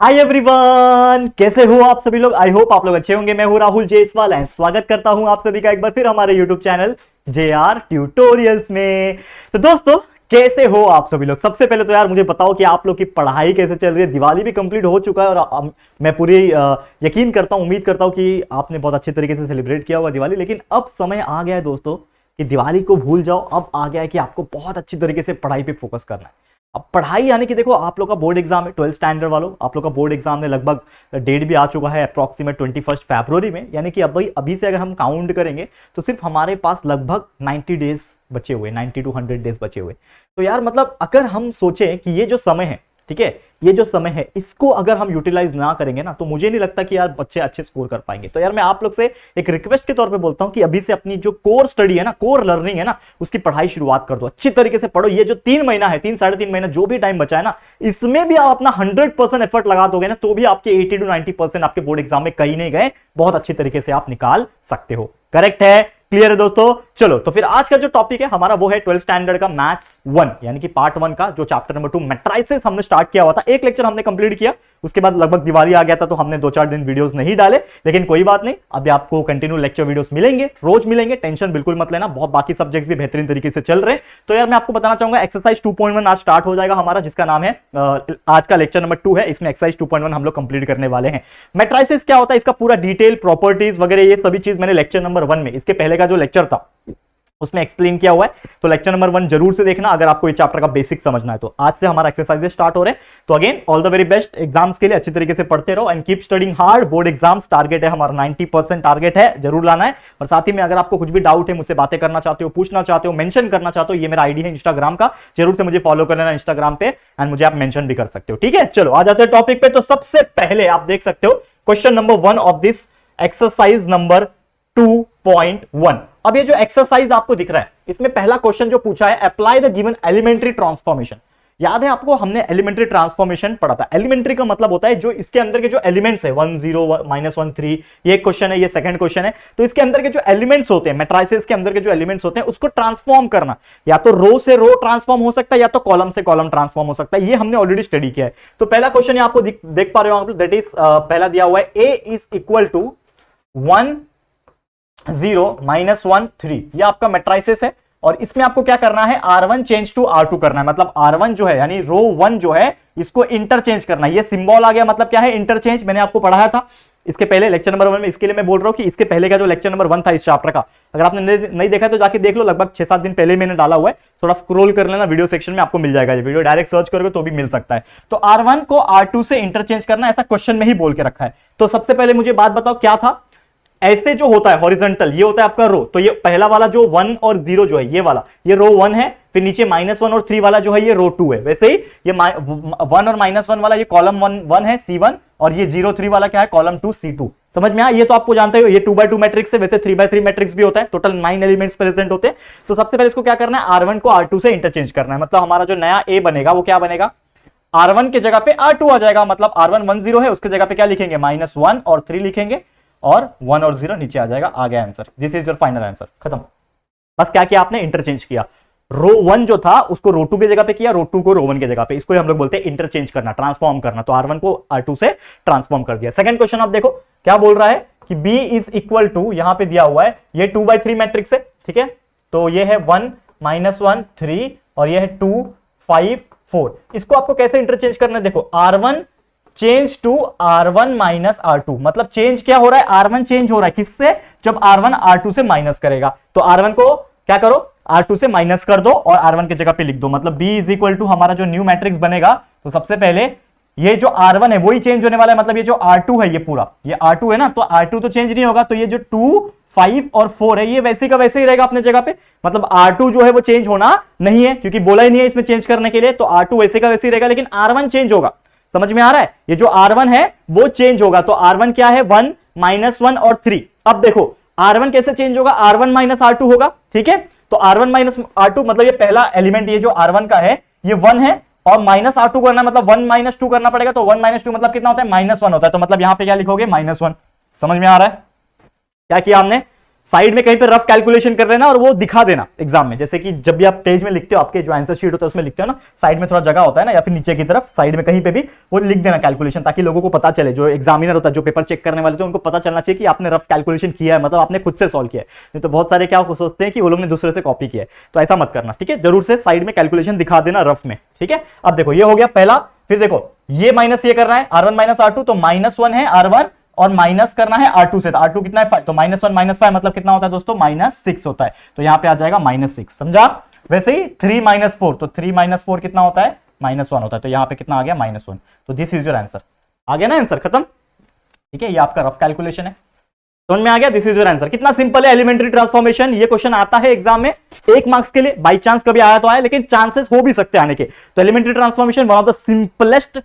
Hi everyone, कैसे हो आप सभी लोग। आई होप आप लोग अच्छे होंगे। मैं हूं राहुल जेसवाल एंड स्वागत करता हूं आप सभी का एक बार फिर हमारे यूट्यूब चैनल JR ट्यूटोरियल्स में। तो दोस्तों, कैसे हो आप सभी लोग। सबसे पहले तो यार मुझे बताओ कि आप लोग की पढ़ाई कैसे चल रही है। दिवाली भी कंप्लीट हो चुका है और मैं पूरी यकीन करता हूं, उम्मीद करता हूं कि आपने बहुत अच्छे तरीके से सेलिब्रेट किया होगा दिवाली। लेकिन अब समय आ गया है दोस्तों कि दिवाली को भूल जाओ। अब आ गया है कि आपको बहुत अच्छी तरीके से पढ़ाई पे फोकस करना है। अब पढ़ाई यानी कि देखो, आप लोग का बोर्ड एग्जाम है 12th स्टैंडर्ड वालों। आप लोग का बोर्ड एग्जाम में लगभग डेट भी आ चुका है अप्रॉक्सीमेट 21 फरवरी में। यानी कि अभी से अगर हम काउंट करेंगे तो सिर्फ हमारे पास लगभग 90 डेज बचे हुए, 90 to 100 डेज बचे हुए। तो यार मतलब अगर हम सोचें कि ये जो समय है, ठीक है, ये जो समय है इसको अगर हम यूटिलाइज ना करेंगे ना, तो मुझे नहीं लगता कि यार बच्चे अच्छे स्कोर कर पाएंगे। तो यार मैं आप लोग से एक रिक्वेस्ट के तौर पे बोलता हूं कि अभी से अपनी जो कोर स्टडी है ना, कोर लर्निंग है ना, उसकी पढ़ाई शुरुआत कर दो। अच्छी तरीके से पढ़ो। ये जो 3 महीना है, 3 साढ़े 3 महीना जो भी टाइम बचा है ना, इसमें भी आप अपना 100% एफर्ट लगा दोगे ना, तो भी आपके 80 to 90% आपके बोर्ड एग्जाम में कहीं नहीं गए, बहुत अच्छी तरीके से आप निकाल सकते हो। करेक्ट है, क्लियर है दोस्तों। चलो तो फिर आज का जो टॉपिक है हमारा वो है 12th स्टैंडर्ड का मैथ्स 1 यानी कि पार्ट 1 का जो चैप्टर नंबर 2 मैट्रिसेस हमने स्टार्ट किया हुआ था। एक लेक्चर हमने कंप्लीट किया, उसके बाद लगभग दिवाली आ गया था तो हमने 2-4 दिन वीडियोस नहीं डाले। लेकिन कोई बात नहीं, अभी आपको कंटिन्यू लेक्चर वीडियोस मिलेंगे, रोज मिलेंगे, टेंशन बिल्कुल मत लेना। बहुत बाकी सब्जेक्ट्स भी बेहतरीन तरीके से चल रहे हैं। तो यार मैं आपको बताना चाहूंगा एक्सरसाइज 2.1 आज स्टार्ट हो जाएगा हमारा, जिसका नाम है आज का लेक्चर नंबर 2 है। इसमें एक्सरसाइज 2.1 हम लोग कंप्लीट करने वाले हैं। मैट्रिसेस क्या होता है, इसका पूरा डिटेल, प्रॉपर्टीज वगैरह ये सभी चीज मैंने लेक्चर नंबर 1 में, इसके पहले का जो लेक्चर था उसमें एक्सप्लेन किया हुआ है। तो लेक्चर नंबर 1 जरूर से देखना अगर आपको इस चैप्टर का बेसिक समझना है। तो आज से हमारा एक्सरसाइज स्टार्ट हो रहे हैं। तो again all the very best exams के लिए। अच्छी तरीके से पढ़ते रहो and keep studying hard. Board exams target है हमारा 90% टारगेट है, जरूर लाना है। और साथ ही में अगर आपको कुछ भी डाउट है, मुझसे बातें करना चाहते हो, पूछना चाहते हो, मेंशन करना चाहते हो, ये मेरा आईडी है इंस्टाग्राम का, जरूर से मुझे फॉलो कर लेना इंस्टाग्राम पे एंड मुझे आप मेंशन भी कर सकते हो। ठीक है, चलो आ जाते हैं टॉपिक पे। तो सबसे पहले आप देख सकते हो question number 1 of this exercise number 2.1। अब ये जो एक्सरसाइज आपको दिख रहा है, इसमें पहला क्वेश्चन जो पूछा है, apply the given elementary transformation. याद है आपको, हमने एलिमेंट्री ट्रांसफॉर्मेशन पढ़ा था। एलिमेंट्री का मतलब होता है जो इसके अंदर के जो एलिमेंट्स है 1 0 -1 3, ये क्वेश्चन है, ये सेकंड क्वेश्चन है। तो इसके अंदर के जो एलिमेंट्स होते हैं, मैट्रिसेस के अंदर के जो एलिमेंट्स होते हैं, उसको ट्रांसफॉर्म करना। या तो रो से रो ट्रांसफॉर्म हो सकता है, या तो कॉलम से कॉलम ट्रांसफॉर्म हो सकता है। ये हमने ऑलरेडी स्टडी किया है। तो पहला क्वेश्चन आपको देख पा रहे हो आप, दैट इज पहला दिया हुआ है a इज इक्वल टू 1 0 -1 3। ये आपका मैट्रिसेस है और इसमें आपको क्या करना है, R1 चेंज टू R2 करना है। मतलब R1 जो है यानी रो 1 जो है, इसको इंटरचेंज करना है। ये सिंबल आ गया, मतलब क्या है, इंटरचेंज। मैंने आपको पढ़ाया था इसके पहले लेक्चर नंबर 1 में। इसके लिए मैं बोल रहा हूं कि इसके पहले का जो लेक्चर नंबर 1 था इस चैप्टर का, अगर आपने नहीं देखा तो जाके देख लो। लगभग 6-7 दिन पहले मैंने डाला हुआ है, थोड़ा स्क्रॉल कर लेना, वीडियो सेक्शन में आपको मिल जाएगा। ये वीडियो डायरेक्ट सर्च करोगे तो भी मिल सकता है। तो R1 को R2 से इंटरचेंज करना, ऐसा क्वेश्चन में ही बोल के रखा है। तो सबसे पहले मुझे बात बताओ क्या था। ऐसे जो होता है हॉरिजॉन्टल, ये होता है आपका रो। तो ये पहला वाला जो 1 और 0 जो है, ये वाला, ये रो 1 है। फिर नीचे -1 और 3 वाला जो है, ये रो 2 है। वैसे ही ये 1 और -1 वाला, ये कॉलम 1 है C1, और ये 0 3 वाला क्या है, कॉलम 2 C2। समझ में आया। ये तो आपको जानते हो, ये 2x2 मैट्रिक्स है। वैसे 3x3 मैट्रिक्स भी होता है। टोटल 9 एलिमेंट्स प्रेजेंट होते हैं। तो सबसे पहले इसको क्या करना है, R1 को R2 से इंटरचेंज करना है। मतलब हमारा जो नया A बनेगा वो क्या बनेगा, R1 के जगह पे R2 आ जाएगा। मतलब R1 1 0 है, उसके जगह पे क्या लिखेंगे, -1 और 3 लिखेंगे, और 1 और 0 नीचे आ जाएगा। आ गया answer. This is your final answer, खत्म। बस क्या किया आपने, इंटरचेंज किया। रो 1 जो था उसको रो 2 की जगह पे किया, रो 2 को रो 1 की जगह पे। इसको हम लोग बोलते हैं इंटरचेंज करना, ट्रांसफॉर्म करना। तो R1 को R2 से ट्रांसफॉर्म कर दिया। सेकंड क्वेश्चन आप देखो क्या बोल रहा है कि B इज इक्वल टू, यहां पे दिया हुआ है, ये 2/3 मैट्रिक्स है, ठीक है। तो ये है 1 -1 3 और ये है 2 5 4। इसको आपको कैसे इंटरचेंज करना है, देखो R1 change to R1 -R2। मतलब चेंज क्या हो रहा है, R1 चेंज हो रहा है किससे, जब R1 R2 से माइनस करेगा। तो R1 को क्या करो, R2 से माइनस कर दो और R1 की जगह पे लिख दो। मतलब B इज इक्वल टू हमारा जो न्यू मैट्रिक्स बनेगा, तो सबसे पहले ये जो R1 है वही चेंज होने वाला है। मतलब ये जो R2 है, ये पूरा ये R2 है ना, तो R2 तो चेंज नहीं होगा। तो ये जो 2 5 और 4 है, ये वैसे का वैसे ही रहेगा अपने जगह पे। मतलब R2 जो है वो चेंज होना नहीं है, क्योंकि बोला ही नहीं है इसमें चेंज करने के लिए। तो R2 वैसे का वैसे ही रहेगा, लेकिन R1 चेंज होगा। समझ में आ रहा है, ये जो R1 है वो चेंज होगा। तो R1 क्या है, 1 -1 और 3। अब देखो R1 कैसे चेंज होगा, R1 -R2 होगा, ठीक है। तो R1 -R2 मतलब ये पहला एलिमेंट, ये जो R1 का है ये 1 है, और -R2 करना मतलब 1 - 2 करना पड़ेगा। तो 1 - 2 मतलब कितना होता है, -1 होता है। तो मतलब यहां पे क्या लिखोगे, -1। समझ में आ रहा है क्या किया हमने। साइड में कहीं पे रफ कैलकुलेशन कर लेना और वो दिखा देना एग्जाम में, जैसे कि जब भी आप पेज में लिखते हो, आपके जो आंसर शीट होता है उसमें लिखते हो ना, साइड में थोड़ा जगह होता है ना, या फिर नीचे की तरफ साइड में कहीं पे भी वो लिख देना कैलकुलेशन, ताकि लोगों को पता चले, जो एग्जामिनर होता है, जो पेपर चेक करने वाले थे, उनको पता चलना चाहिए कि आपने रफ कैलकुलेशन किया है, मतलब आपने खुद से सॉल्व किया है। नहीं तो बहुत सारे क्या सोचते हैं कि वो लोग ने दूसरे से कॉपी किया है, तो ऐसा मत करना, ठीक है। जरूर से साइड में कैलकुलेशन दिखा देना रफ में, ठीक है। अब देखो ये हो गया पहला, फिर देखो ये माइनस ये कर रहा है R1 माइनस R2, तो -1 है R1 और माइनस करना है R2 से, तो R2 कितना है 5, तो -1 - 5 मतलब कितना होता है दोस्तों, -6 होता है, तो यहां पे आ जाएगा -6, समझा। वैसे ही 3 - 4, तो 3 - 4 कितना होता है, -1 होता है, तो यहां पे कितना आ गया -1, तो दिस इज योर आंसर। आ गया ना आंसर, खत्म, ठीक है। ये आपका रफ कैलकुलेशन है, समझ में आ गया, दिस इज योर आंसर। कितना सिंपल है एलिमेंट्री ट्रांसफॉर्मेशन। ये क्वेश्चन आता है एग्जाम में 1 मार्क्स के लिए, बाई चांस कभी आया तो आया, लेकिन चांसेस हो भी सकते हैं आने के। तो elementary transformation one of the simplest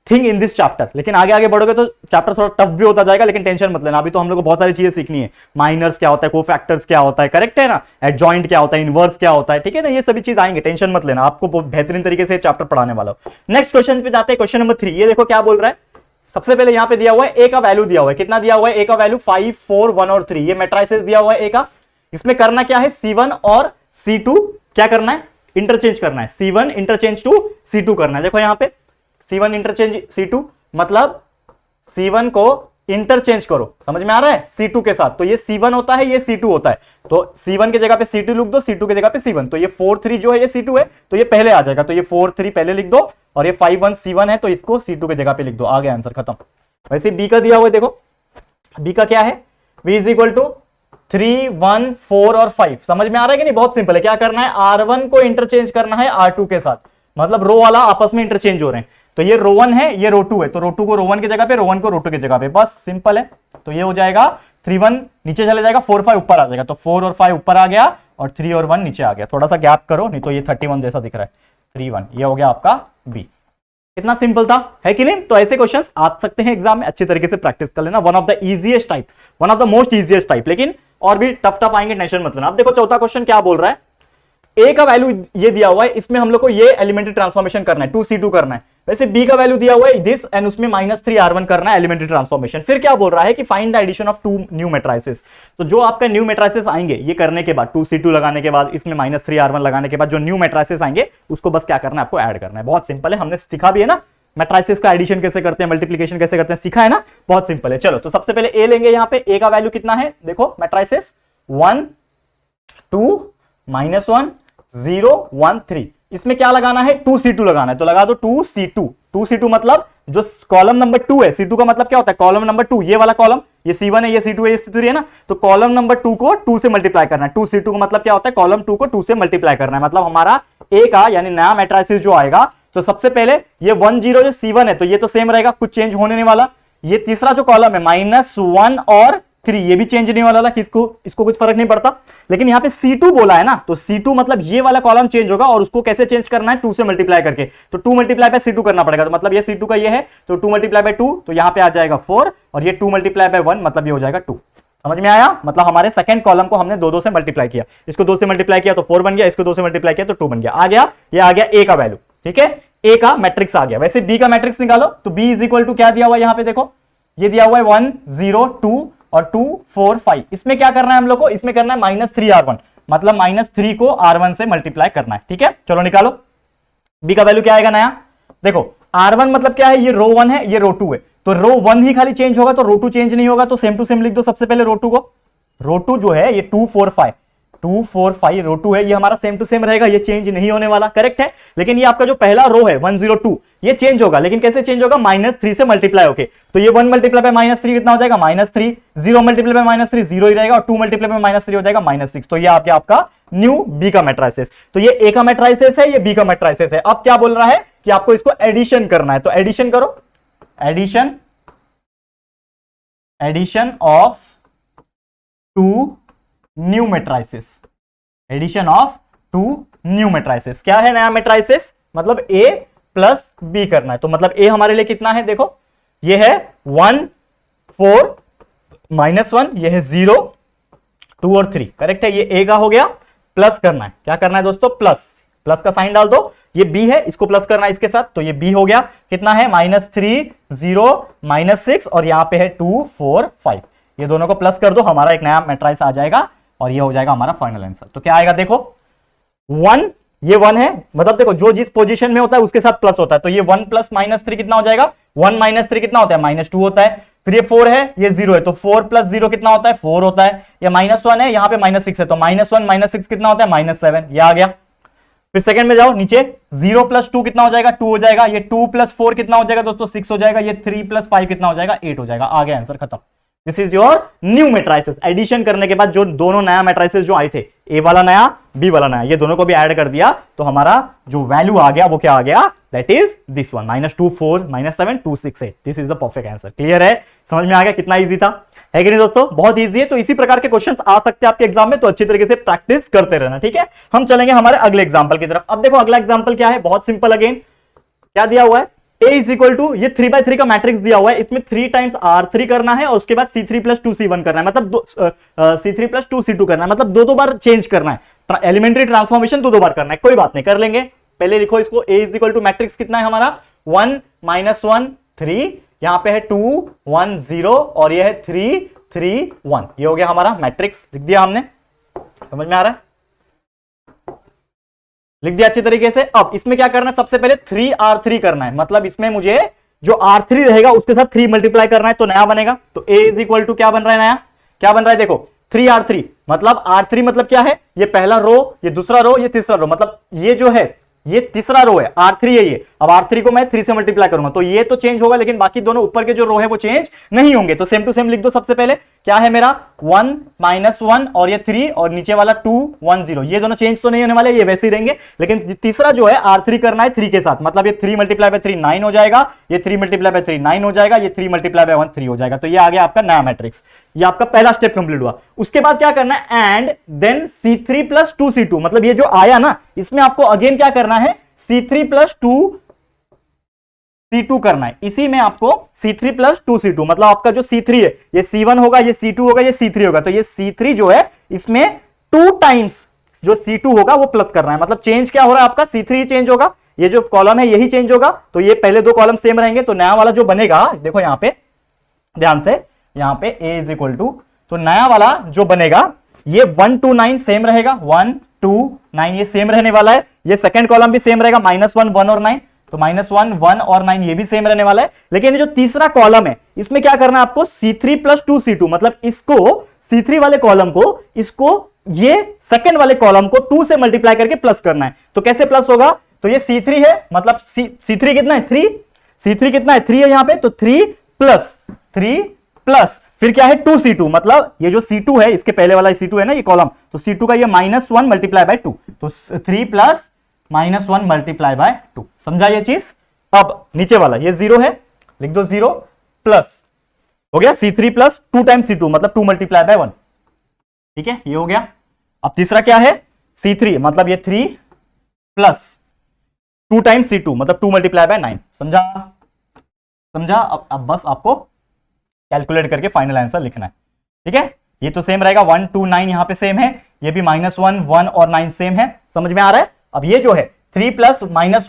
thing in this chapter. लेकिन आगे आगे बढ़ोगे तो चैप्टर थोड़ा टफ भी होता जाएगा, लेकिन टेंशन मत लेना, अभी तो हम लोग को बहुत सारी चीजें सीखनी है। माइनर्स क्या होता है, कोफैक्टर्स क्या होता है, करेक्ट है ना, एडजॉइंट क्या होता है, इनवर्स क्या होता है, ठीक है ना, ये सभी चीज आएंगे, टेंशन मत लेना, आपको बहुत बेहतरीन तरीके से चैप्टर पढ़ाने वाला हूं। नेक्स्ट क्वेश्चन पे जाते हैं, क्वेश्चन नंबर 3। ये देखो क्या बोल रहा है, सबसे पहले यहां पे दिया हुआ है ए का वैल्यू दिया हुआ है, कितना दिया हुआ है, ए का वैल्यू 5, 4, 1 और 3, ये मैट्रिसेस दिया हुआ है ए का। इसमें करना क्या है, C1 और C2 क्या करना है, इंटरचेंज करना है, C1 इंटरचेंज टू C2 करना है। देखो यहां पे C1 इंटरचेंज C2 मतलब C1 को इंटरचेंज करो, समझ में आ रहा है, C2 के साथ, तो ये C1 होता है, ये C2 होता है, तो C1 की जगह पे C2 लिख दो, C2 की जगह पे C1, तो ये 4, 3 जो है ये C2 है, तो ये पहले आ जाएगा, तो ये 4, 3 पहले लिख दो, और ये 5, 1 C1 है, तो इसको C2 की जगह पे लिख दो, आ गया आंसर, खत्म। वैसे B का दिया हुआ है, देखो B का क्या है, V इज इक्वल टू 3, 1, 4 और 5, समझ में आ रहा है कि नहीं, बहुत सिंपल है। क्या करना है, R1 को इंटरचेंज करना है R2 के साथ, मतलब रो वाला आपस में इंटरचेंज हो रहे हैं, तो ये रो 1 है, ये रो 2 है, तो रो 2 को रो 1 की जगह पे, रो 1 को रो 2 की जगह पे, बस सिंपल है। तो ये हो जाएगा 3, 1 नीचे चले जाएगा, 4, 5 ऊपर आ जाएगा, तो 4 और 5 ऊपर आ गया और 3 और 1 नीचे आ गया, थोड़ा सा गैप करो, नहीं तो ये 31 जैसा दिख रहा है, 3, 1, ये हो गया आपका बी। कितना सिंपल था, है कि नहीं। तो ऐसे क्वेश्चंस आ सकते हैं एग्जाम में, अच्छी तरीके से प्रैक्टिस कर लेना, one of the easiest type, one of the most easiest type, लेकिन और भी टफ टफ आएंगे, टेंशन मत लेना। अब देखो चौथा क्वेश्चन क्या बोल रहा है, ए का वैल्यू ये दिया हुआ है, इसमें हम लोग को ये एलिमेंट्री ट्रांसफॉर्मेशन करना है, 2C2 करना है। वैसे बी का वैल्यू दिया हुआ है दिस, एंड उसमें -3 R1 करना है एलिमेंट्री ट्रांसफॉर्मेशन। फिर क्या बोल रहा है कि find the addition of 2 new matrices. तो जो आपका न्यू मैट्रिसेस आएंगे ये करने के बाद, 2C2 लगाने के बाद, इसमें -3 R1 लगाने के बाद जो न्यू मैट्रिसेस आएंगे उसको बस क्या करना है, आपको ऐड करना है। बहुत सिंपल है, हमने सीखा भी है ना, मैट्रिसेस का एडिशन कैसे करते हैं, मल्टीप्लिकेशन कैसे करते हैं, सीखा है ना, बहुत सिंपल है। चलो तो सबसे पहले ए लेंगे, यहाँ पे ए का वैल्यू कितना है, देखो मैट्रिसेस 1, 2, -1, 0, 1, 3, इसमें क्या लगाना है, 2C2 लगाना है, तो लगा दो 2C2। 2C2 मतलब जो कॉलम नंबर 2 है, C2 का मतलब क्या होता है, कॉलम नंबर 2, ये वाला कॉलम, ये C1 है, ये C2 है, ये C3 है ना, तो कॉलम नंबर 2 को 2 से मल्टीप्लाई करना है। 2C2 का मतलब क्या होता है, कॉलम 2 को 2 से मल्टीप्लाई करना है, मतलब हमारा ए का यानी नया मैट्रिसेस जो आएगा, तो सबसे पहले ये 1, 0 जो C1 है, तो ये तो सेम रहेगा, कुछ चेंज होने नहीं वाला। ये तीसरा जो कॉलम है -1 और 3, ये भी चेंज नहीं वाला, किसको, इसको कुछ फर्क नहीं पड़ता। लेकिन यहाँ पे C2 बोला है ना, तो C2 मतलब ये वाला कॉलम चेंज होगा, और उसको कैसे चेंज करना है, 2 से मल्टीप्लाई करके, तो 2 मल्टीप्लाई बाय C2 करना पड़ेगा, तो मतलब ये C2 का ये है, तो 2 मल्टीप्लाई बाय 2, तो यहाँ पे आ जाएगा 4, और ये 2 मल्टीप्लाई बाय 1 मतलब ये हो जाएगा 2। समझ में आया, मतलब हमारे सेकंड कॉलम को हमने 2 से मल्टीप्लाई किया, इसको 2 से मल्टीप्लाई किया तो 4 बन गया, इसको 2 से मल्टीप्लाई किया तो 2 बन गया, आ गया, ये आ गया ए का वैल्यू, ठीक है, ए का मैट्रिक्स आ गया। वैसे बी का मैट्रिक्स निकालो, तो बी इज इक्वल टू क्या दिया हुआ है, यहाँ पे देखो ये दिया हुआ है 1, 0, 2 और 2, 4, 5, इसमें क्या करना है हम लोग को, इसमें करना है -3 R1, मतलब -3 को R1 से मल्टीप्लाई करना है, ठीक है। चलो निकालो, बी का वैल्यू क्या आएगा नया, देखो R1 मतलब क्या है, ये रो 1 है, ये रो 2 है, तो रो 1 ही खाली चेंज होगा, तो रो 2 चेंज नहीं होगा, तो सेम टू सेम लिख दो सबसे पहले रो 2 को। रो 2 जो है ये 2, 4, 5, 2, 4, 5 रो 2 है, ये हमारा सेम टू सेम रहेगा, ये चेंज नहीं होने वाला, करेक्ट है। लेकिन ये आपका जो पहला रो है 1, 0, 2, ये चेंज होगा, लेकिन कैसे चेंज होगा, -3 से मल्टीप्लाई होके, तो ये 1 मल्टीप्लाई बाय -3 कितना हो जाएगा, -3, 0 मल्टीप्लाई बाय -3 0 ही रहेगा, और 2 मल्टीप्लाई बाय -3 हो जाएगा -6, तो ये आ गया आपका न्यू बी का मैट्रिसेस। तो ये ए का मैट्रिसेस है, ये बी का मैट्रिसेस है। अब क्या बोल रहा है कि आपको इसको एडिशन करना है, तो एडिशन करो, addition of 2 new matrices, addition of 2 new matrices. क्या है नया मैट्रिसेस, मतलब ए प्लस बी करना है, तो मतलब ए हमारे लिए कितना है, देखो ये है 1, 4, -1, ये है 0, 2 और 3, करेक्ट है, ये ए का हो गया। प्लस करना है, क्या करना है दोस्तों, प्लस का साइन डाल दो, ये बी है, इसको प्लस करना है इसके साथ, तो ये बी हो गया, कितना है -3, 0, -6, और यहां पे है 2, 4, 5, ये दोनों को प्लस कर दो, हमारा एक नया मैट्रिक्स आ जाएगा और ये हो जाएगा हमारा फाइनल आंसर। तो क्या आएगा देखो, 1, ये 1 है, मतलब देखो जो जिस पोजीशन में होता है उसके साथ प्लस होता है, तो ये 1 प्लस -3 कितना हो जाएगा, 1 - 3 कितना होता है, -2 होता है। फिर ये 4 है, ये 0 है, तो 4 + 0 कितना होता है, 4 होता है। ये -1 है, यहाँ पे -6 है, तो -1 - 6 कितना होता है, -7, ये आ गया। फिर सेकंड में जाओ नीचे, 0 + 2 कितना हो जाएगा, 2 हो जाएगा। ये 2 + 4 कितना हो जाएगा दोस्तों, 6 हो जाएगा। ये 3 + 5 कितना हो जाएगा, 8 हो जाएगा। आ गया आंसर, खत्म। This is your new matrices. Addition करने के बाद जो दोनों नया मैट्रिसेस जो आए थे, ए वाला नया, बी वाला नया, ये दोनों को भी ऐड कर दिया तो हमारा जो वैल्यू आ गया वो क्या आ गया, that is this one, -2 4 -7 2 6 8। This is the perfect answer. Clear है, समझ में आ गया कितना इजी था, है कि नहीं दोस्तों, बहुत इजी है। तो इसी प्रकार के क्वेश्चंस आ सकते हैं आपके एग्जाम में, तो अच्छी तरीके से प्रैक्टिस करते रहना, ठीक है। हम चलेंगे हमारे अगले एग्जांपल की तरफ। अब देखो अगला एग्जांपल क्या है, बहुत सिंपल। अगेन क्या दिया हुआ है, A = ये 3/3 का मैट्रिक्स दिया हुआ है, इसमें 3 टाइम्स R3 करना है और उसके बाद C3 + 2C1 करना है, मतलब C3 + 2C2 करना है, मतलब दो बार चेंज करना है। एलिमेंट्री ट्रांसफॉर्मेशन दो बार करना है, कोई बात नहीं, कर लेंगे। पहले लिखो इसको, A = मैट्रिक्स कितना है हमारा, 1 - 1 3, यहां पे है 2 1 0 और ये है 3 3 1। ये हो गया हमारा मैट्रिक्स, लिख दिया हमने, समझ में आ रहा है, लिख दिया अच्छी तरीके से। अब इसमें क्या करना है, सबसे पहले 3R3 करना है, मतलब इसमें मुझे जो R3 रहेगा उसके साथ 3 मल्टीप्लाई करना है, तो नया बनेगा। तो A = क्या बन रहा है, नया क्या बन रहा है, देखो 3R3, मतलब R3 मतलब क्या है, ये पहला रो, ये दूसरा रो, ये तीसरा रो, मतलब ये जो है ये तीसरा रो है, R3 है ये। अब R3 को मैं 3 से मल्टीप्लाई करूंगा तो ये तो चेंज होगा, लेकिन बाकी दोनों ऊपर के जो रो है वो चेंज नहीं होंगे। तो सेम टू सेम लिख दो। सबसे पहले क्या है मेरा, 1 - 1 और ये 3 और नीचे वाला 2 1 0, ये दोनों चेंज तो नहीं होने वाले, ये वैसे ही रहेंगे। लेकिन तीसरा जो है R3 करना है 3 के साथ, मतलब ये 3 × 3 9 हो जाएगा, ये 3 × 3 9 हो जाएगा, ये 3 × 1 3 हो जाएगा। तो ये आ गया आपका नया मैट्रिक्स, ये आपका पहला स्टेप कंप्लीट हुआ। उसके बाद क्या करना है, एंड देन C3 + 2C2, मतलब ये जो आया ना इसमें आपको अगेन क्या करना है, C3 + 2C2 करना है। इसी में आपको C3 + 2C2, मतलब आपका जो C3 है ये C1 होगा, ये C2 होगा, ये C3 होगा। तो ये C3 जो है इसमें 2 टाइम्स जो C2 होगा वो प्लस करना है, मतलब चेंज क्या हो रहा है आपका, C3 ही चेंज होगा, ये जो कॉलम है यही चेंज होगा। तो ये पहले दो कॉलम सेम रहेंगे, तो नया वाला जो बनेगा, देखो यहां पे ध्यान से, यहां पे A = तो नया वाला जो बनेगा ये 1 2 9 सेम रहेगा, 1 2 9 ये सेम रहने वाला है। ये सेकंड कॉलम भी सेम रहेगा, -1 1 और 9, तो -1 1 और 9 ये भी सेम रहने वाला है। लेकिन ये जो तीसरा कॉलम है इसमें क्या करना है आपको, C3 + 2C2, मतलब इसको C3 वाले कॉलम को, इसको ये सेकंड वाले कॉलम को 2 से मल्टीप्लाई करके प्लस करना है। तो कैसे प्लस होगा, तो ये C3 है, मतलब C3 कितना है, 3, C3 कितना है, 3 है यहां पे, तो 3 प्लस फिर क्या है 2C2, मतलब ये जो C2 है इसके पहले वाला C2 है ना ये कॉलम, तो C2 का ये -1 × 2, तो 3 + -1 × 2। समझा ये चीज। अब नीचे वाला ये 0 है, लिख दो 0 प्लस हो गया C3 + 2 टाइम्स C2, मतलब 2 × 1, ठीक है, ये हो गया। अब तीसरा क्या है, C3, मतलब ये 3 + 2 टाइम्स C2, मतलब 2 × 9। समझा। अब बस आपको कैलकुलेट करके फाइनल आंसर लिखना है, ठीक है। ये तो सेम रहेगा, 1 2 9 यहां पे सेम है, ये भी -1 1 और 9 सेम है, समझ में आ रहा है। अब ये जो है 3 + -1 ×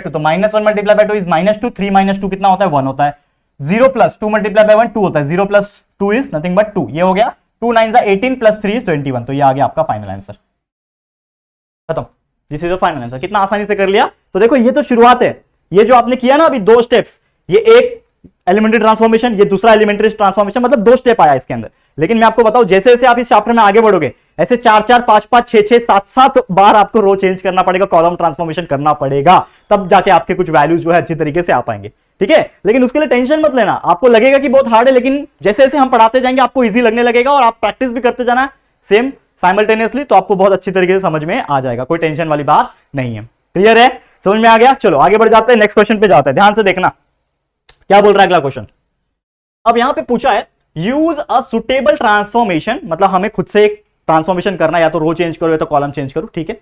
2, तो -1 × 2 इज -2, 3 - 2 कितना होता है, 1 होता है। 0 + 2 × 1 2 होता है, 0 + 2 इज नथिंग बट 2, ये हो गया। 2 9 18 + 3 इज 21, तो ये आ गया आपका फाइनल आंसर, खत्म। This is the final answer. कितना आसानी से कर लिया। तो देखो ये तो शुरुआत है, ये जो आपने किया ना अभी 2 स्टेप्स, ये एक एलिमेंट्री ट्रांसफॉर्मेशन, ये दूसरा एलिमेंट्री ट्रांसफॉर्मेशन, मतलब 2 स्टेप आया इसके अंदर। लेकिन मैं आपको बताऊं, जैसे जैसे आप इस चैप्टर में आगे बढ़ोगे ऐसे 4 4 5 5 6 6 7 7 बार आपको रो चेंज करना पड़ेगा, कॉलम ट्रांसफॉर्मेशन करना पड़ेगा, तब जाके आपके कुछ वैल्यूज जो है अच्छी तरीके से आ पाएंगे, ठीक है। लेकिन उसके लिए टेंशन मत लेना, आपको लगेगा कि बहुत हार्ड है, लेकिन जैसे जैसे हम पढ़ाते जाएंगे आपको इजी लगने लगेगा और आप प्रैक्टिस भी करते जाना सेम साइमल्टेनियसली, तो आपको बहुत अच्छी तरीके से समझ में आ जाएगा, कोई टेंशन वाली बात नहीं है। क्लियर है, समझ में आ गया। चलो आगे बढ़ जाते हैं, नेक्स्ट क्वेश्चन पे जाते हैं। ध्यान से देखना क्या बोल रहा है अगला क्वेश्चन। अब यहां पे पूछा है यूज अ सुटेबल ट्रांसफॉर्मेशन, मतलब हमें खुद से एक ट्रांसफॉर्मेशन करना है, या तो रो चेंज करो या तो कॉलम चेंज करो, ठीक है,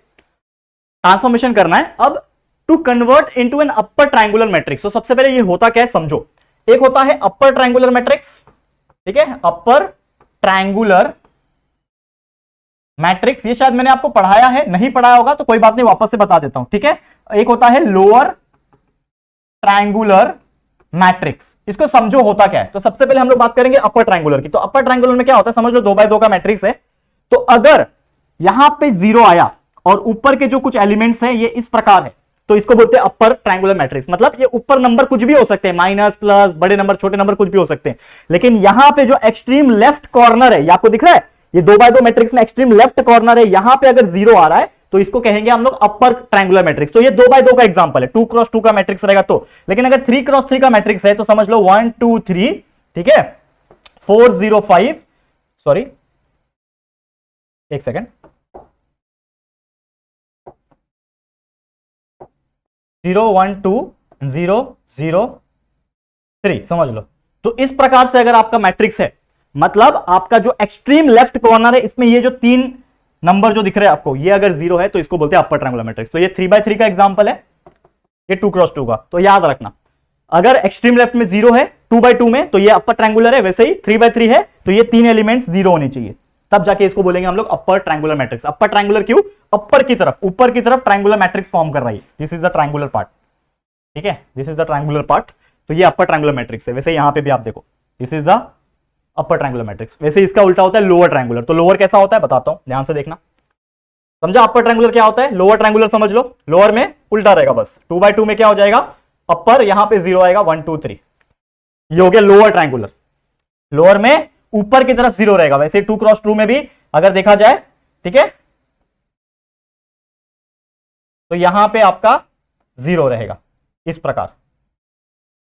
ट्रांसफॉर्मेशन करना है। अब to convert into an upper triangular matrix, तो सबसे पहले ये होता क्या है समझो। एक होता है अपर ट्रायंगुलर मैट्रिक्स, ठीक है, अपर ट्रायंगुलर मैट्रिक्स, ये शायद मैंने आपको पढ़ाया है, नहीं पढ़ाया होगा तो कोई बात नहीं, वापस से बता देता हूं, ठीक है। एक होता है लोअर ट्रायंगुलर मैट्रिक्स, इसको समझो होता क्या है। तो सबसे पहले हम लोग बात करेंगे अपर ट्रायंगुलर की। तो अपर ट्रायंगुलर में क्या होता है, समझ लो 2 बाय 2 का मैट्रिक्स है। तो अगर यहां पे 0 आया और ऊपर के जो कुछ एलिमेंट्स हैं ये इस प्रकार है, तो इसको बोलते हैं अपर ट्रायंगुलर मैट्रिक्स। मतलब ये ऊपर नंबर कुछ भी हो सकते हैं, माइनस प्लस, बड़े नंबर छोटे नंबर कुछ भी हो सकते हैं, लेकिन यहां पे जो एक्सट्रीम लेफ्ट कॉर्नर है, ये आपको दिख रहा है, ये 2 बाय 2 मैट्रिक्स में एक्सट्रीम लेफ्ट कॉर्नर है, यहां पे अगर 0 आ रहा है तो इसको कहेंगे हम लोग अपर ट्रायंगुलर मैट्रिक्स। तो ये 2 बाय 2 का एग्जांपल है, 2 क्रॉस 2 का मैट्रिक्स रहेगा तो। लेकिन अगर 3 क्रॉस 3 का मैट्रिक्स है तो समझ लो 1 2 3, ठीक है, 4 0 5, सॉरी एक सेकेंड, 0 1 2 0 0 3, समझ लो। तो इस प्रकार से अगर आपका मैट्रिक्स है, मतलब आपका जो एक्सट्रीम लेफ्ट कॉर्नर है, इसमें ये जो 3 नंबर जो दिख रहे हैं आपको, ये अगर 0 है तो इसको बोलते हैं अपर ट्रायंगुलर मैट्रिक्स। तो ये 3 बाय 3 का एग्जांपल है, ये 2 क्रॉस 2 का। तो याद रखना, अगर एक्सट्रीम लेफ्ट में 0 है 2 बाय 2 में, तो ये अपर ट्रायंगुलर है। वैसे ही 3 बाय 3 है तो ये 3 एलिमेंट्स 0 होने चाहिए, तब जाके इसको बोलेंगे हम लोग अपर ट्रायंगुलर मैट्रिक्स। अपर ट्रायंगुलर क्यों? अपर की तरफ, ऊपर की तरफ ट्रायंगुलर मैट्रिक्स फॉर्म कर रही है। This is the triangular part, ठीक है, this is the triangular part. तो ये अपर ट्रायंगुलर मैट्रिक्स है। वैसे यहां पे भी आप देखो, this is the upper triangular matrix. वैसे इसका उल्टा होता है लोअर ट्रायंगुलर। तो लोअर कैसा होता है बताता हूं, ध्यान से देखना। समझा अपर ट्रायंगुलर क्या होता है? लोअर ट्रायंगुलर समझ लो, लोअर में उल्टा रहेगा बस। 2 बाय 2 में क्या हो जाएगा, अपर, यहां पे 0 आएगा, 1 2 3, ये हो गया लोअर ट्रायंगुलर। लोअर में ऊपर की तरफ 0 रहेगा। वैसे 2 क्रॉस 2 में भी अगर देखा जाए, ठीक है, तो यहां पे आपका 0 रहेगा इस प्रकार,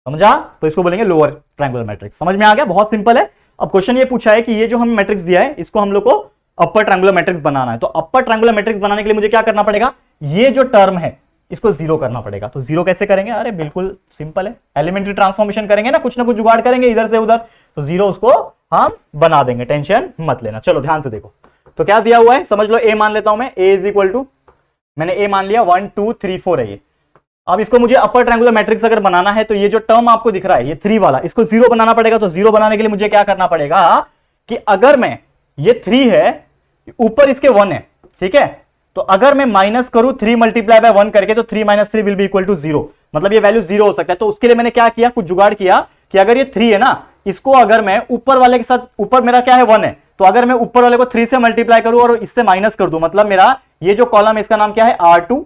समझा? तो इसको बोलेंगे लोअर ट्रायंगुलर मैट्रिक्स। समझ में आ गया? बहुत सिंपल है। अब क्वेश्चन ये पूछा है कि ये जो हम मैट्रिक्स दिया है, इसको हम लोग को अपर ट्रायंगुलर मैट्रिक्स बनाना है। तो अपर ट्रायंगुलर मैट्रिक्स बनाने के लिए मुझे क्या करना पड़ेगा, ये जो टर्म है इसको 0 करना पड़ेगा। तो 0 कैसे करेंगे? अरे बिल्कुल सिंपल है, एलिमेंट्री ट्रांसफॉर्मेशन करेंगे ना, कुछ ना कुछ जुगाड़ करेंगे इधर से उधर, तो 0 उसको हम बना देंगे, टेंशन मत लेना। चलो ध्यान से देखो, तो क्या दिया हुआ है समझ लो। ए मान लेता हूं मैं, ए इज इक्वल टू, मैंने ए मान लिया 1 2 3 4 है ये। अब इसको मुझे अपर ट्रायंगुलर मैट्रिक्स अगर बनाना है, तो ये जो टर्म आपको दिख रहा है ये 3 वाला, इसको 0 बनाना पड़ेगा। तो 0 बनाने के लिए मुझे क्या करना पड़ेगा कि अगर मैं, ये 3 है, ऊपर इसके 1 है, ठीक है, तो अगर मैं माइनस करूं 3 मल्टीप्लाई बाय 1 करके, तो 3 minus 3 will be equal to 0, मतलब ये वैल्यू 0 हो सकता है। तो उसके लिए मैंने क्या किया, कुछ जुगाड़ किया कि अगर ये 3 है ना, इसको अगर मैं ऊपर वाले के साथ, ऊपर मेरा क्या है 1 है, तो अगर मैं ऊपर वाले को 3 से मल्टीप्लाई करूं और इससे माइनस कर दूं, मतलब मेरा ये जो कॉलम है इसका नाम क्या है, R2,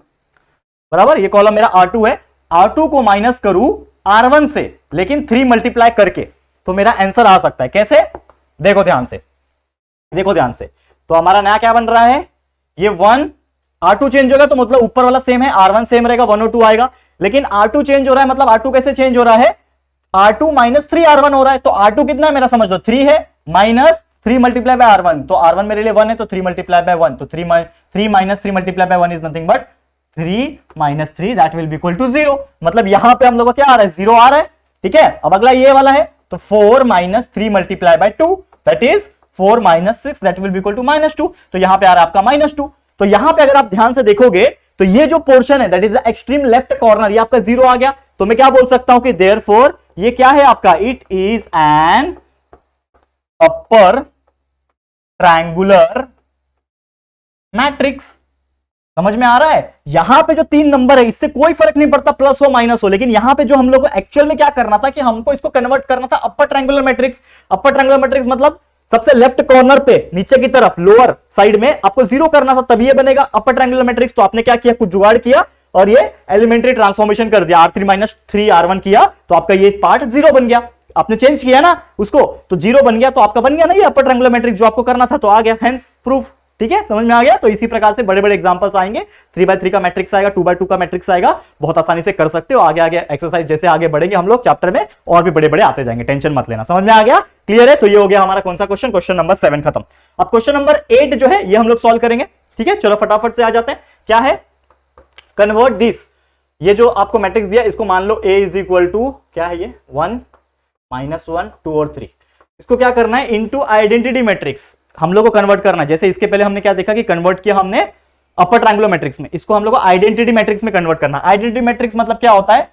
बराबर, ये कॉलम मेरा R2 है, R2 को माइनस करूं R1 से, लेकिन 3 मल्टीप्लाई करके, तो मेरा आंसर आ सकता है। कैसे? देखो ध्यान से, देखो ध्यान से। तो हमारा नया क्या बन रहा है, ये 1, R2 चेंज होगा तो मतलब ऊपर वाला सेम है, R1 सेम रहेगा, 1 और 2 आएगा। लेकिन R2 चेंज हो रहा है, मतलब R2 कैसे चेंज हो रहा है, R2 माइनस 3 R1 हो रहा है। तो R2 कितना है मेरा, समझ लो 3 है, माइनस 3 मल्टीप्लाई बाय R1, तो R1 मेरे लिए 1 है, तो 3 मल्टीप्लाई बाय 1, तो 3 minus 3 multiply by 1 is nothing but 3 minus 3, that will be equal to 0। मतलब यहां पे हम लोग का क्या आ रहा है, 0 आ रहा है, ठीक है। अब अगला ये वाला है, तो 4 minus 3 multiply by 2, that is 4 minus 6, that will be equal to -2। तो यहां पे आ रहा है आपका -2। तो यहां पे अगर आप ध्यान से देखोगे, तो ये जो पोर्शन है that is the extreme left corner, ये आपका 0 आ गया। तो मैं क्या बोल सकता हूं कि देयरफॉर ये क्या है आपका, it is an upper triangular matrix. समझ में आ रहा है? यहां पे जो 3 नंबर है इससे कोई फर्क नहीं पड़ता, प्लस हो माइनस हो, लेकिन यहां पे जो हम लोग को एक्चुअल में क्या करना था कि हमको इसको कन्वर्ट करना था अपर ट्रायंगुलर मैट्रिक्स। अपर ट्रायंगुलर मैट्रिक्स मतलब सबसे लेफ्ट कॉर्नर पे नीचे की तरफ लोअर साइड में आपको 0 करना था, तभी ये बनेगा अपर ट्रायंगुलर मैट्रिक्स। तो आपने क्या किया, कुछ जुगाड़ किया और ये एलिमेंट्री ट्रांसफॉर्मेशन कर दिया, R3 माइनस 3 R1 किया, तो आपका ये पार्ट 0 बन गया। आपने चेंज किया ना उसको, तो 0 बन गया, तो आपका बन गया ना ये अपर ट्रायंगुलर मैट्रिक्स जो आपको करना था, तो आ गया, हेंस प्रूफ। ठीक है, समझ में आ गया? तो इसी प्रकार से बड़े बड़े एग्जांपल्स आएंगे, 3 बाय 3 का मैट्रिक्स आएगा, 2 बाय 2 का मैट्रिक्स आएगा, बहुत आसानी से कर सकते हो। आगे आगे एक्सरसाइज जैसे आगे बढ़ेंगे हम लोग चैप्टर में, और भी बड़े बड़े आते जाएंगे, टेंशन मत लेना। समझ में आ गया? क्लियर है? तो ये हो गया हमारा कौन सा क्वेश्चन, क्वेश्चन नंबर 7 खत्म। अब क्वेश्चन नंबर 8 जो है ये हम लोग सॉल्व करेंगे। ठीक है, चलो फटाफट से आ जाते हैं। क्या है, कन्वर्ट दिस, ये जो आपको मैट्रिक्स दिया इसको मान लो A इज इक्वल टू क्या है, ये 1 -1 2 और 3, इसको क्या करना है, इनटू आइडेंटिटी मैट्रिक्स हम लोग को कन्वर्ट करना है। जैसे इसके पहले हमने क्या देखा कि कन्वर्ट किया हमने अपर ट्रायंगुलर मैट्रिक्स में, इसको हम लोग को आइडेंटिटी मैट्रिक्स में कन्वर्ट करना है। आइडेंटिटी मैट्रिक्स मतलब क्या होता है,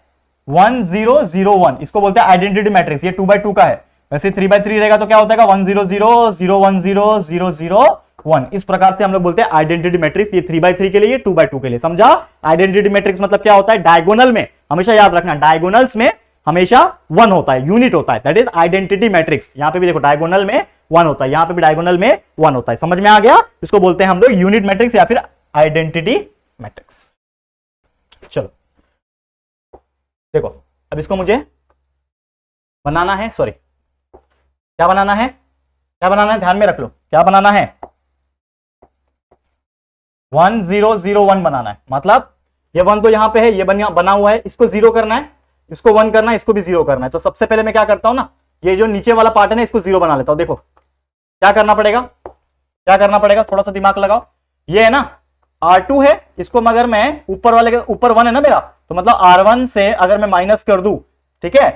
1 0 0 1, इसको बोलते हैं आइडेंटिटी मैट्रिक्स। ये 2 बाय 2 का है, वैसे 3 बाय 3 रहेगा तो क्या होता है 1 0 0 0 1 0 0 0 1, इस प्रकार से हम लोग बोलते हैं आइडेंटिटी मैट्रिक्स। ये 3 बाय 3 के लिए, 2 बाय 2 के लिए। समझा? आइडेंटिटी मैट्रिक्स मतलब क्या होता है, डायगोनल में, हमेशा याद रखना, डायगोनल्स में हमेशा 1 होता है, यूनिट होता है, दैट इज आइडेंटिटी मैट्रिक्स। यहां पे भी देखो डायगोनल में 1 होता है, यहां पे भी डायगोनल में 1 होता है। समझ में आ गया? इसको बोलते हैं हम लोग यूनिट मैट्रिक्स या फिर आइडेंटिटी मैट्रिक्स। चलो देखो, अब इसको मुझे बनाना है, सॉरी क्या बनाना है, क्या बनाना है, ध्यान में रख लो, क्या बनाना है, 1 0 0 1 बनाना है। मतलब ये 1 तो यहां पे है, ये बना हुआ है, इसको 0 करना है, इसको 1 करना है, इसको भी 0 करना है। तो सबसे पहले मैं क्या करता हूं ना, ये जो नीचे वाला पार्ट है ना, इसको 0 बना लेता हूं। देखो क्या करना पड़ेगा, क्या करना पड़ेगा, थोड़ा सा दिमाग लगाओ। ये है ना R2 है, इसको मगर मैं ऊपर वाले के ऊपर 1 है ना मेरा, तो मतलब R1 से अगर मैं माइनस कर दूं, ठीक है,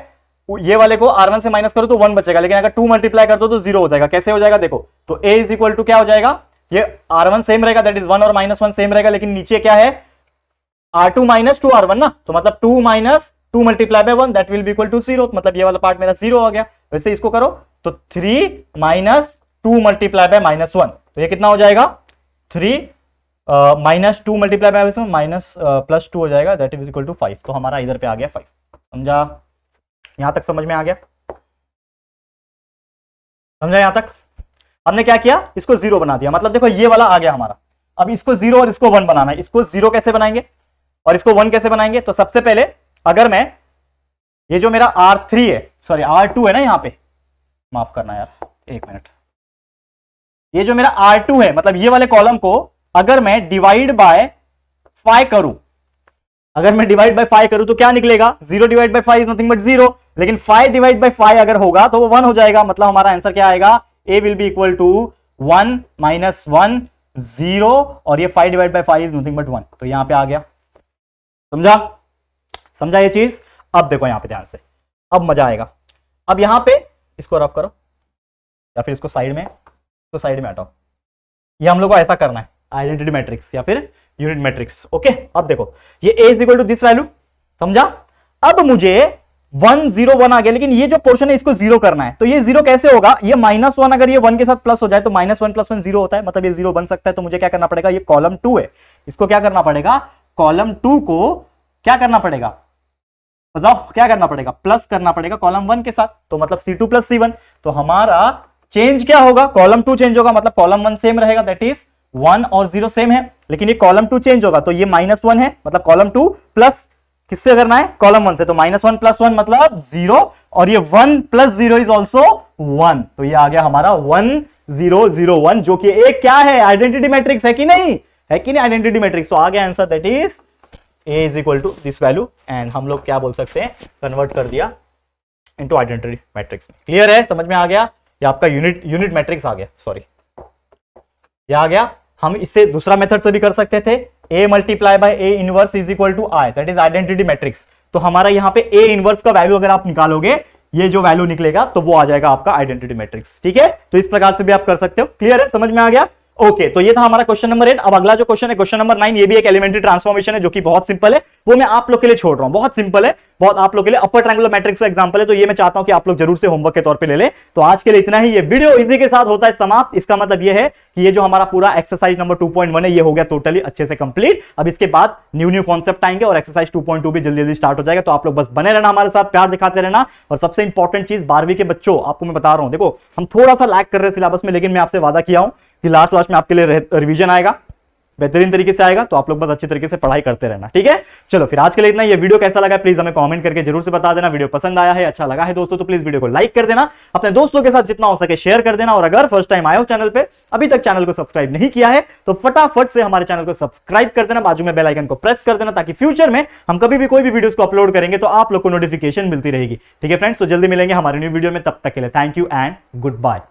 ये वाले को R1 से माइनस करूं तो 1 बचेगा, लेकिन अगर 2 मल्टीप्लाई कर दो तो 0 हो जाएगा। कैसे हो जाएगा देखो, तो A इज इक्वल टू क्या हो जाएगा, ये R1 सेम रहेगा, दैट इज 1 और -1 सेम रहेगा, लेकिन नीचे क्या है R2 माइनस 2 R1 ना, तो मतलब 2 minus 2 multiply by 1 that will be equal to 0, मतलब ये वाला पार्ट मेरा 0 हो गया। वैसे इसको करो तो 3 माइनस 2 मल्टीप्लाई बाय -1, तो ये कितना हो जाएगा, 3 minus 2 multiply bye minus plus 2 हो जाएगा, दैट इज इक्वल टू 5। तो हमारा इधर पे आ गया 5। समझा? यहां तक समझ में आ गया? समझा यहां तक? हमने क्या किया, इसको 0 बना दिया, मतलब देखो ये वाला आ गया हमारा। अब इसको 0 और इसको 1 बनाना है। इसको 0 कैसे बनाएंगे और इसको 1 कैसे बनाएंगे? तो सबसे पहले अगर मैं ये जो मेरा R3 है, सॉरी R2 है ना, यहां पे माफ करना यार, एक मिनट, ये जो मेरा R2 है, मतलब ये वाले कॉलम को अगर मैं डिवाइड बाय 5 करूं, अगर मैं डिवाइड बाय 5 करूं तो क्या निकलेगा, 0 divide by 5 is nothing but 0, लेकिन 5 डिवाइड बाय 5 अगर होगा तो वो 1 हो जाएगा। मतलब हमारा आंसर क्या आएगा, A will be equal to 1 minus 1 0, और ये 5 divide by 5 is nothing but 1, तो यहां पे आ गया। समझा? समझा ये चीज? अब देखो यहां पे ध्यान से, अब मजा आएगा। अब यहां पे इसको रफ करो या फिर इसको साइड में, तो साइड में हटाओ। ये हम लोग को ऐसा करना है, आइडेंटिटी मैट्रिक्स या फिर यूनिट मैट्रिक्स। ओके, अब देखो ये A is equal to this value. समझा? अब मुझे 1 0 1 आ गया, लेकिन ये जो पोर्शन है इसको 0 करना है। तो ये 0 कैसे होगा, ये -1 अगर ये 1 के साथ प्लस हो जाए तो -1 + 1 0 होता है, मतलब ये 0 बन सकता है। तो मुझे क्या करना पड़ेगा, ये कॉलम 2 है, इसको क्या करना पड़ेगा, कॉलम 2 को क्या करना पड़ेगा, बताओ क्या करना पड़ेगा, प्लस करना पड़ेगा कॉलम 1 के साथ, तो मतलब C2 + C1। तो हमारा चेंज क्या होगा, कॉलम 2 चेंज होगा, मतलब कॉलम 1 सेम रहेगा, दैट इज 1 और 0 सेम है, लेकिन ये कॉलम 2 चेंज होगा, तो ये -1 है, मतलब कॉलम 2 प्लस किससे करना है, कॉलम 1 से, तो -1 + 1 मतलब 0, और ये 1 + 0 इज ऑल्सो 1, तो ये आ गया हमारा 1 0 0 1, जो कि एक क्या है, आइडेंटिटी मैट्रिक्स है कि नहीं, है कि नहीं आइडेंटिटी मैट्रिक्स। तो आ गया answer, that is A is equal to this value, and हम लोग क्या बोल सकते हैं, कन्वर्ट कर दिया इनटू आइडेंटिटी मैट्रिक्स में। क्लियर है? समझ में आ गया? ये आपका यूनिट मैट्रिक्स आ गया, सॉरी ये आ गया। हम इससे दूसरा मेथड से भी कर सकते थे, A multiply by A inverse is equal to I, that is identity matrix. तो हमारा यहाँ पे A इनवर्स का वैल्यू अगर आप निकालोगे, ये जो वैल्यू निकलेगा तो वो आ जाएगा आपका आइडेंटिटी मैट्रिक्स। ठीक है, तो इस प्रकार से भी आप कर सकते हो। क्लियर है? समझ में आ गया? ओके, तो ये था हमारा क्वेश्चन नंबर 8। अब अगला जो क्वेश्चन है, क्वेश्चन नंबर 9, ये भी एक एलिमेंट्री ट्रांसफॉर्मेशन है, जो कि बहुत सिंपल है, वो मैं आप लोग के लिए छोड़ रहा हूं, बहुत सिंपल है, बहुत आप लोग के लिए अपर ट्रायंगुलर मैट्रिक्स का एग्जांपल है, तो ये मैं चाहता हूं कि आप लोग जरूर से होमवर्क के तौर पे ले ले। तो आज के लिए इतना ही, ये वीडियो इसी के साथ होता है समाप्त। इसका मतलब ये है कि ये जो हमारा पूरा एक्सरसाइज नंबर 2.1 है, ये हो गया टोटली अच्छे से कंप्लीट। अब इसके बाद न्यू कॉन्सेप्ट आएंगे और एक्सरसाइज 2.2 भी जल्दी जल्दी स्टार्ट हो जाएगा। तो आप लोग बस बने रहना हमारे साथ, प्यार दिखाते रहना। और सबसे इंपॉर्टेंट चीज 12वीं के बच्चों, आपको मैं बता रहा हूं, देखो हम थोड़ा सा लैग कर रहे हैं सिलेबस में, लेकिन मैं आपसे वादा किया हूं कि लास्ट में आपके लिए रिवीजन आएगा, बेहतरीन तरीके से आएगा। तो आप लोग बस अच्छी तरीके से पढ़ाई करते रहना, ठीक है। चलो फिर आज के लिए इतना। ये वीडियो कैसा लगा प्लीज हमें कमेंट करके जरूर से बता देना। वीडियो पसंद आया है, अच्छा लगा है दोस्तों, तो प्लीज वीडियो को लाइक कर देना, अपने दोस्तों के साथ जितना हो सके शेयर कर देना। और अगर फर्स्ट टाइम आए हो चैनल पे, अभी तक चैनल को सब्सक्राइब नहीं किया है, तो फटाफट से हमारे चैनल को सब्सक्राइब कर देना, बाजू में बेल आइकन को प्रेस कर देना, ताकि फ्यूचर में हम कभी भी कोई भी वीडियोस को अपलोड करेंगे तो आप लोग को नोटिफिकेशन मिलती रहेगी। ठीक है फ्रेंड्स, तो जल्दी मिलेंगे हमारे न्यू वीडियो में, तब तक के लिए thank you and good bye.